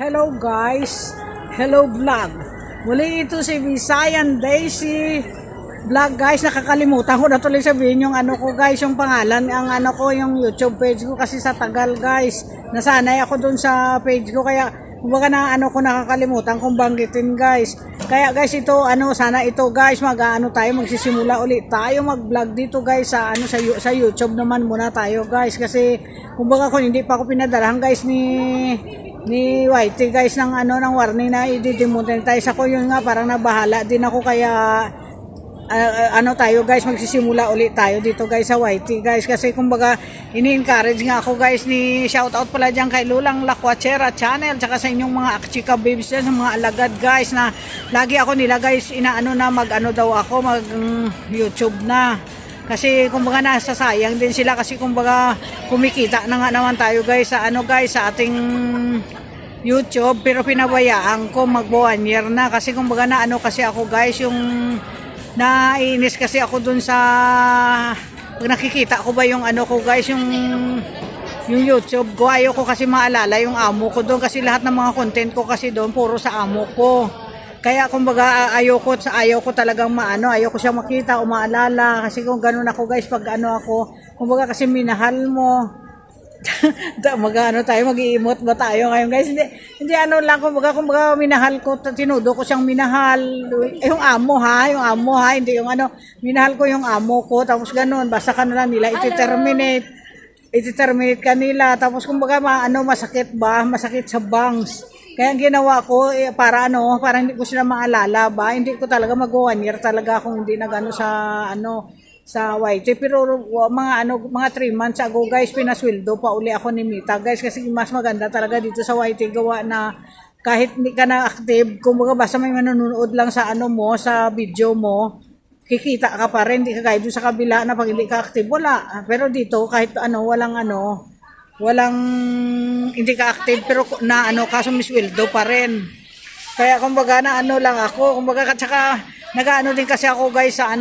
Hello guys, hello vlog. Muli ito si Visayan Daisy vlog guys. Nakakalimutan ko na tuloy sabihin yung ano ko guys, yung pangalan, ang ano ko, yung YouTube page ko kasi sa tagal guys. Nasanay ako dun sa page ko kaya kumbaga na ano ko nakakalimutan kung banggitin guys. Kaya guys ito ano, sana ito guys mag-ano tayo, magsisimula ulit tayo mag-vlog dito guys sa ano sa YouTube naman muna tayo guys kasi kumbaga kung hindi pa ako pinadalahan guys ni YT guys ng ano ng warning na i-demonetize ako, yun nga parang nabahala din ako kaya ano tayo guys, magsisimula ulit tayo dito guys sa YT guys kasi kumbaga ini-encourage nga ako guys, ni shout out pala dyan kay Lulang Lakwachera channel tsaka sa inyong mga akchika babes dyan, sa mga alagad guys na lagi ako nila guys inaano na mag-ano daw ako mag YouTube na kasi kumbaga nasasayang din sila kasi kumbaga kumikita na nga naman tayo guys sa ano guys sa ating YouTube, pero pinabayaan ko mag 1 year na kasi kumbaga na ano kasi ako guys, yung nainis kasi ako dun sa pag nakikita ko ba yung ano ko guys, yung YouTube ko, ayaw ko kasi maalala yung amo ko doon kasi lahat ng mga content ko kasi doon puro sa amo ko. Kaya kumbaga ayaw ko talagang maano, ayaw ko siya makita o maalala kasi kung ganun ako guys pag ano ako, kumbaga kasi minahal mo. Mag-ano tayo, mag-i-emote ba tayo ngayon guys? Hindi ano lang, kumbaga minahal ko, tinudo ko siyang minahal. Yung amo ha, hindi yung ano, minahal ko yung amo ko, tapos ganun, basta kanila nila i-terminate kanila, tapos kumbaga masakit sa bangs. Kaya ang ginawa ko para hindi ko sila maalala ba, hindi ko talaga mag 1 year talaga kung hindi nagano sa YT, pero mga 3 months ago guys pinasweldo pa uli ako ni Mita guys kasi mas maganda talaga dito sa YT gawa na kahit hindi ka na active, kumbaga basta may manonood lang sa ano mo, sa video mo, kikita ka pa rin, hindi ka gaya doon sa kabila na pag hindi ka active wala, pero dito kahit walang hindi ka active pero kaso may sweldo pa rin. Kaya kumbaga na lang ako, kumbaga tsaka nag-ano din kasi ako guys sa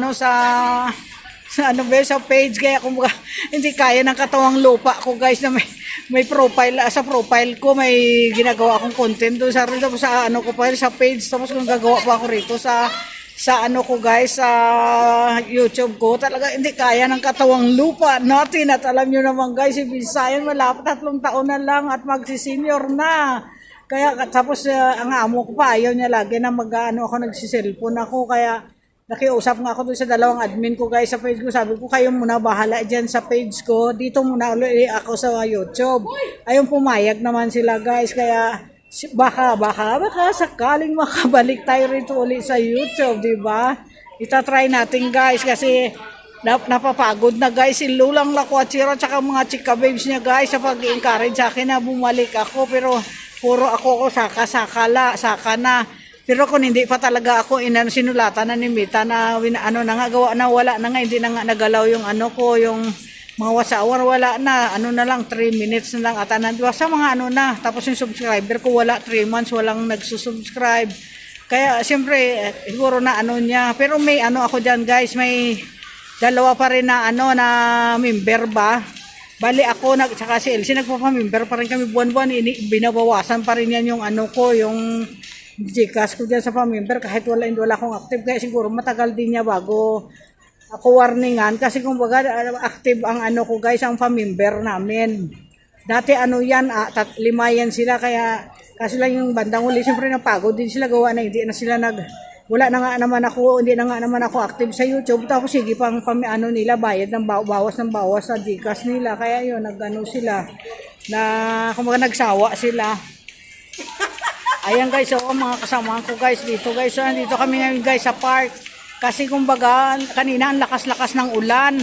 sa page, kaya kumbaga hindi kaya ng katawang lupa ko guys na may profile, sa profile ko may ginagawa akong content doon sa ko pa sa page, tapos kung gagawa pa ako rito sa ko guys sa YouTube ko, talaga hindi kaya ng katawang lupa natin. At alam nyo naman guys, si Visayan malapit 3 taon na lang at magsi-senior na. Kaya tapos ang amo ko pa ayaw niya lagi na ako nagsiselfone ako, kaya nakiusap nga ako doon sa 2 admin ko guys sa page ko, sabi ko kayo muna bahala dyan sa page ko, dito muna ulit ako sa YouTube. Ayun, pumayag naman sila guys, kaya baka sakaling makabalik tayo rito ulit sa YouTube, di ba? Itatry natin guys kasi napapagod na guys si Lulang Lakwachera tsaka mga chika babes niya guys sa pag-encourage sa akin na bumalik ako, pero puro ako saka na. Pero kung hindi pa talaga ako sinulatan na ni Mita na gawa na wala na nga, hindi na nga nagalaw yung yung mga wasawan, wala na, na lang 3 minutes na lang ata na sa mga tapos yung subscriber ko wala, 3 months walang nagsusubscribe. Kaya siyempre siguro na niya, pero may ako diyan guys, may 2 pa rin na na member ba. Bali ako tsaka si Elsie nagpapa-member pa rin kami buwan-buwan, binabawasan pa rin yan yung ko, yung Gcash ko dyan sa pa-member kahit wala akong active, kaya siguro matagal din niya bago ako warningan kasi kumbaga active ang ko guys, ang pa-member namin. Dati yan, 5 yan sila, kaya kasi lang yung bandang huli siyempre napagod din sila gawa na hindi na sila wala na nga naman ako, hindi na nga naman ako active sa YouTube, tapos sige pang nila bayad ng bawas sa Gcash nila, kaya yun sila na kumbaga nagsawa sila. Ayan guys, mga kasama ko guys dito guys. So nandito kami ngayon guys sa park. Kasi kumbaga kanina ang lakas-lakas ng ulan.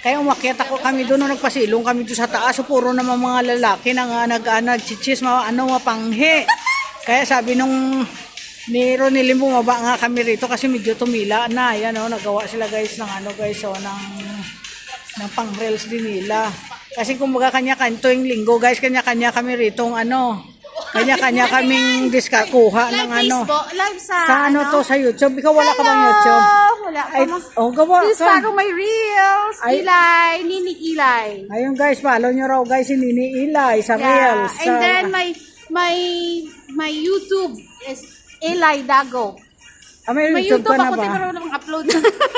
Kaya umakyat kami doon, nagpasilong kami doon sa taas. So puro naman mga lalaki na nagchichis, mapanghi. Kaya sabi ni Ronilyn, bumaba nga kami rito kasi medyo tumila na. Ayan nagawa sila guys ng ng pang-reels din nila. Kasi kumbaga tuwing linggo guys, kanya-kanya kami rito kanya-kanya kaming kuha ng live sa sa YouTube. Ikaw wala ka bang YouTube? Wala pa. Gawa Please follow my reels. Nini Ilay. Ayun guys, follow nyo raw guys si Nini Ilay sa reels. And then my my YouTube is Eli Dago. May May YouTube YouTube ka na ako, di ba? ba namang upload?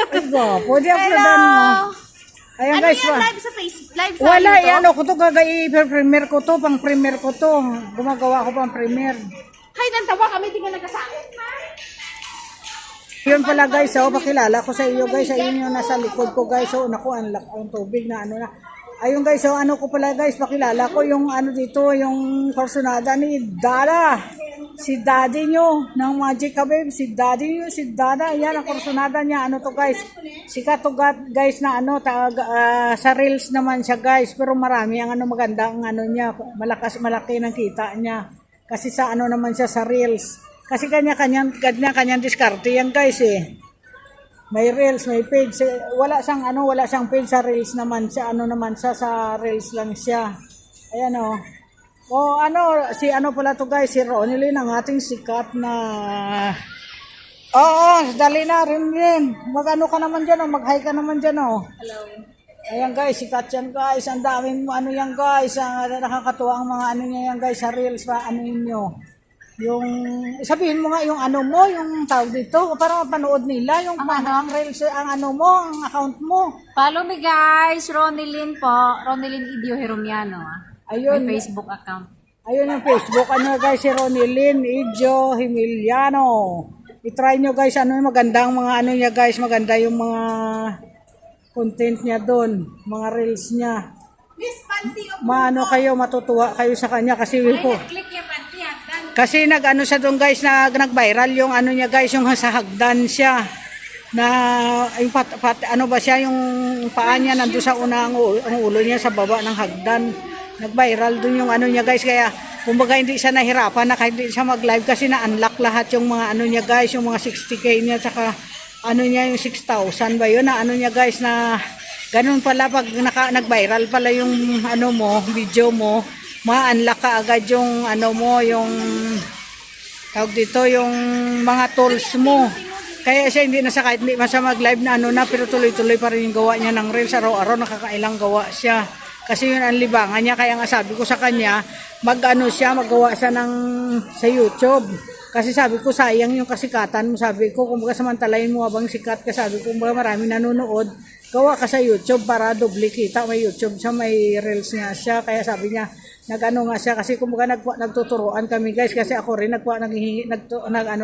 Ay ba, pwede Hello! uploadan mo. Ayan Ano guys, yan? Live sa Facebook? Live sa wala YouTube? yan, ako to premiere ko to, pang premiere ko to. Gumagawa ko pang premiere. Hay, nantawa kami, di ka nagkasakit, ha? Yun pala guys, pakilala ko sa iyo guys, ayun yung nasa likod ko guys, naku, ang tubig na ano na. Ayun guys, ano ko pala guys, pakilala ko yung ano dito, yung personada ni Dada. Si daddy nyo ng Magic Babe, si daddy nyo, si Dada, yan ang personada niya, ano to guys. Sikat to guys na ano, sa reels naman siya guys, pero marami ang ano maganda, ang ano niya, malaki ng kita niya. Kasi sa ano naman siya sa reels. Kasi kanya-kanyang diskarte yan guys eh. May reels, may page. Wala siyang page sa reels naman. Sa ano naman siya, sa reels lang siya. Ayan o. Si ano pala to guys, si Ronilyn, ang ating sikat na... Oo, dali na rin. Mag-ano ka naman dyan o, mag-hi ka naman dyan o. Hello. Ayan guys, sikat yan guys. Ang daming ano yan guys. Nakakatuwa ang mga ano niya yan guys sa reels pa ano nyo. Yung, sabihin mo nga yung ano mo, yung tawag dito, para mapanood nila, yung ang reels, ang ano mo, ang account mo. Follow me guys, Ronilyn po. Ronilyn Idio Heromiano. Ayun. May Facebook account. Ayun ang Facebook, ano guys, si Ronilyn Idio Himiliano. I-try nyo guys, ano magandang mga ano niya guys, maganda yung mga content niya doon, mga reels niya. Maano kayo, matutuwa kayo sa kanya kasi po. Click yung panty, hagdan. Kasi nag-ano siya doon guys, nag-viral yung ano niya guys, yung sa hagdan siya. Na yung ano ba siya, yung paa niya nandoon sa unang ang ulo niya sa baba ng hagdan. Nag-viral doon yung ano niya guys, kaya kumbaga hindi siya nahirapan na kahit hindi siya mag-live kasi na-unlock lahat yung mga ano niya guys, yung mga 60k niya tsaka ano niya yung 6,000 ba yun na ano niya guys na ganun pala pag nag-viral pala yung ano mo, video mo, ma-unlock ka agad yung ano mo, yung tawag dito, yung mga tools mo. Kaya siya hindi na sa kahit hindi siya mag-live na ano na, pero tuloy-tuloy pa rin yung gawa niya ng reels. Araw-araw nakakailang gawa siya. Kasi yun ang libangan niya. Kaya nga sabi ko sa kanya, mag-ano siya, maggawa siya sa YouTube. Kasi sabi ko, sayang yung kasikatan mo. Sabi ko, kumbaga samantalayin mo habang sikat ka. Sabi ko, kumbaga marami nanonood. Gawa ka sa YouTube para doble kita. May YouTube siya, may reels nga siya. Kaya sabi niya, nag-ano nga siya. Kasi kumbaga nagtuturoan kami guys. Kasi ako rin, nag-ano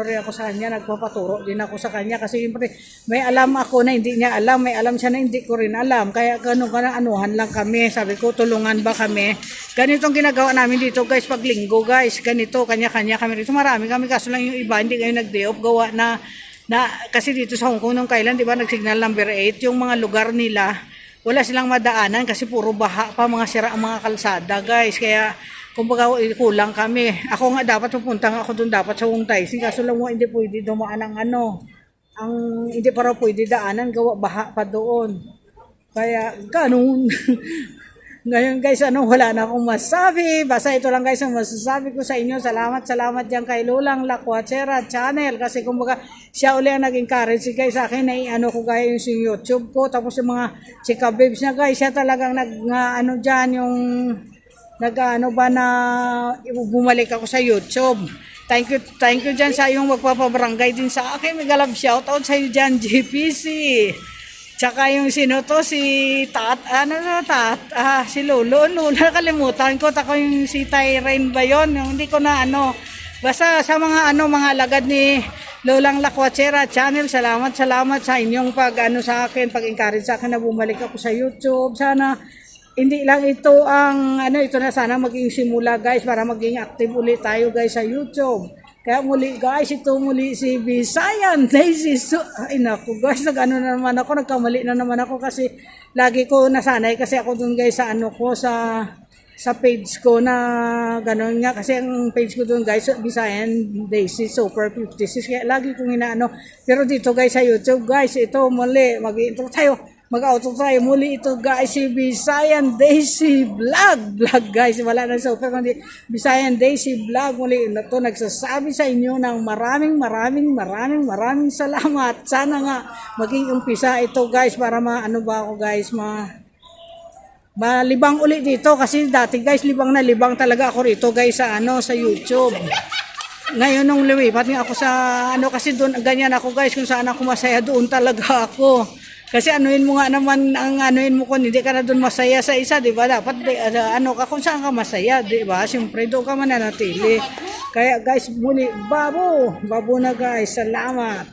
rin ako sa kanya. Nagpapaturo din ako sa kanya. Kasi siyempre, may alam ako na hindi niya alam. May alam siya na hindi ko rin alam. Kaya ganun ka na anuhan lang kami. Sabi ko, tulungan ba kami? Ganitong ginagawa namin dito guys. Pag linggo guys, ganito, kanya-kanya kami dito. Marami kami. Kaso lang yung iba, hindi kayo nag-day off. Gawa na kasi dito sa Hong Kong nung kailan, di ba, nag-signal number 8, yung mga lugar nila, wala silang madaanan kasi puro baha pa, mga sira ang mga kalsada, guys. Kaya, kumbaga, kulang kami. Ako nga dapat pupunta nga ako doon dapat sa Wong Tai Si, kaso lang mo hindi pwede dumaan ang ano, hindi pa raw pwede daanan, gawa baha pa doon. Kaya, ganun. Ngayon guys, wala na akong masabi. Basta ito lang guys ang masasabi ko sa inyo. Salamat dyan kay Lulang Lakwachera Channel. Kasi kumbaga siya uli ang nag-encourage guys sa akin na i-ano ko guys yung YouTube ko. Tapos yung mga chika babes niya guys, siya talagang dyan yung nag-ano ba na bumalik ako sa YouTube. Thank you dyan sa yung magpapabarangay din sa akin. May galab shoutout sa iyo dyan, GPC. Tsaka yung sino to, si si Lolo, nakalimutan ko, tako yung si Tyrain ba yun, yung hindi ko na basta sa mga mga alagad ni Lulang Lakwachera Channel, salamat sa inyong sa akin, pag-encourage sa akin na bumalik ako sa YouTube. Sana hindi lang ito ang ito na sana maging simula guys, para maging active ulit tayo guys sa YouTube. Kaya muli guys, ito muli si Visayan Daisy. Ay naku guys, nagkamali na naman ako kasi lagi ko nasanay kasi ako dun guys sa sa page ko na gano'n nga. Kasi ang page ko dun guys, Visayan Daisy Super 56. Kaya lagi kong inaano. Pero dito guys sa YouTube guys, ito muli, mag-intro tayo. Mag-auto tayo muli ito guys, si Visayan Daisy Vlog guys, wala na super kundi Visayan Daisy Vlog muli na to nagsasabi sa inyo ng maraming salamat. Sana nga maging umpisa ito guys para malibang ulit dito kasi dati guys libang talaga ako rito guys sa sa YouTube. ngayon nung lumipat nga ako sa ano kasi doon ganyan ako guys kung saan ako masaya doon talaga ako. Kasi anuin mo nga naman ang anuin mo kung hindi ka na doon masaya sa isa, di ba? Dapat ano ka kung saan ka masaya, di ba? Siyempre doon ka mananatili. Kaya guys, muli, babo na guys. Salamat.